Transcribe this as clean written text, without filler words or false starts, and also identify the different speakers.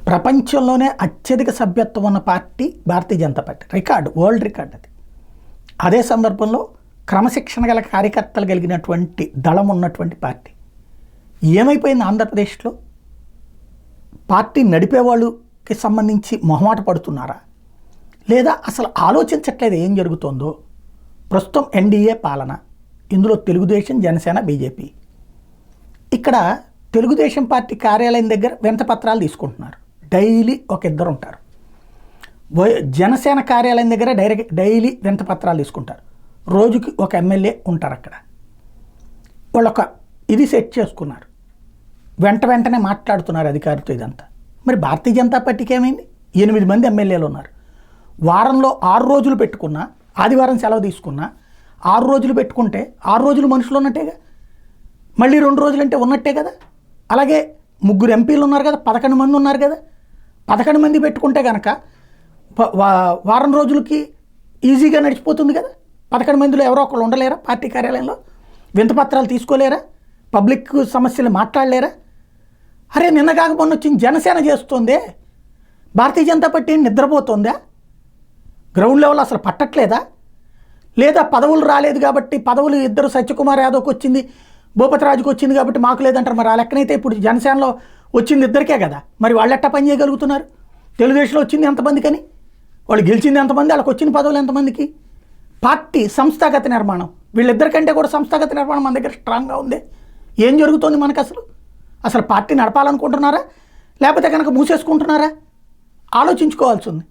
Speaker 1: ప్రపంచంలోనే అత్యధిక సభ్యత్వం ఉన్న party Bharatiya Janata Party. Record, world record అది. అదే సందర్భంలో క్రమశిక్షణ గల కార్యకర్తలు కలిగినటువంటి దళం ఉన్నటువంటి పార్టీ. ఏమైపోయింది ఆంధ్రప్రదేశ్లో? పార్టీ నడిపేవాళ్ళకి సంబంధించి మొహమాట పడుతున్నారా, లేదా అసలు ఆలోచించట్లేదు ఏం జరుగుతుందో? ప్రస్తుతం ఎన్డీఏ పాలన, ఇందులో తెలుగుదేశం, జనసేన, బీజేపీ. ఇక్కడ తెలుగుదేశం పార్టీ కార్యాలయం దగ్గర వినతిపత్రాలు తీసుకుంటున్నారు, డైలీ ఒక ఇద్దరు ఉంటారు. జనసేన కార్యాలయం దగ్గర డైలీ వినతిపత్రాలు తీసుకుంటారు, రోజుకి ఒక ఎమ్మెల్యే ఉంటారు అక్కడ. వాళ్ళు ఒక ఇది సెట్ చేసుకున్నారు, వెంటనే మాట్లాడుతున్నారు అధికారితో ఇదంతా. మరి భారతీయ జనతా పార్టీకి ఏమైంది? 8 మంది ఎమ్మెల్యేలు ఉన్నారు. వారంలో 6 రోజులు పెట్టుకున్నా, ఆదివారం సెలవు తీసుకున్నా 6 రోజులు పెట్టుకుంటే 6 రోజులు మనుషులు ఉన్నట్టేగా, మళ్ళీ 2 రోజులు అంటే ఉన్నట్టే కదా. అలాగే 3 ఎంపీలు ఉన్నారు కదా, 11 మంది ఉన్నారు కదా. 11 మంది పెట్టుకుంటే కనుక వారం రోజులకి ఈజీగా నడిచిపోతుంది కదా. 11 మందిలో ఎవరో ఒకళ్ళు ఉండలేరా? పార్టీ కార్యాలయంలో వినతిపత్రాలు తీసుకోలేరా? పబ్లిక్ సమస్యలు మాట్లాడలేరా? అరే నిన్న కాక మొన్న వచ్చింది జనసేన చేస్తుందే, భారతీయ జనతా పార్టీ నిద్రపోతుందా? గ్రౌండ్ లెవెల్ అసలు పట్టట్లేదా? లేదా పదవులు రాలేదు కాబట్టి, పదవులు ఇద్దరు సత్యకుమార్ యాదవ్కి వచ్చింది, భూపతిరాజుకి వచ్చింది కాబట్టి మాకు లేదంటారు. మరి ఆ లెక్కనైతే ఇప్పుడు జనసేనలో వచ్చింది ఇద్దరికే కదా, మరి వాళ్ళు ఎట్టా పని చేయగలుగుతున్నారు? తెలుగుదేశంలో వచ్చింది ఎంతమందికని, వాళ్ళు గెలిచింది ఎంతమంది, వాళ్ళకి వచ్చిన పదవులు ఎంతమందికి? పార్టీ సంస్థాగత నిర్మాణం, వీళ్ళిద్దరికంటే కూడా సంస్థాగత నిర్మాణం మన దగ్గర స్ట్రాంగ్గా ఉంది. ఏం జరుగుతోంది మనకు? అసలు పార్టీ నడపాలనుకుంటున్నారా, లేకపోతే కనుక మూసేసుకుంటున్నారా? ఆలోచించుకోవాల్సి ఉంది.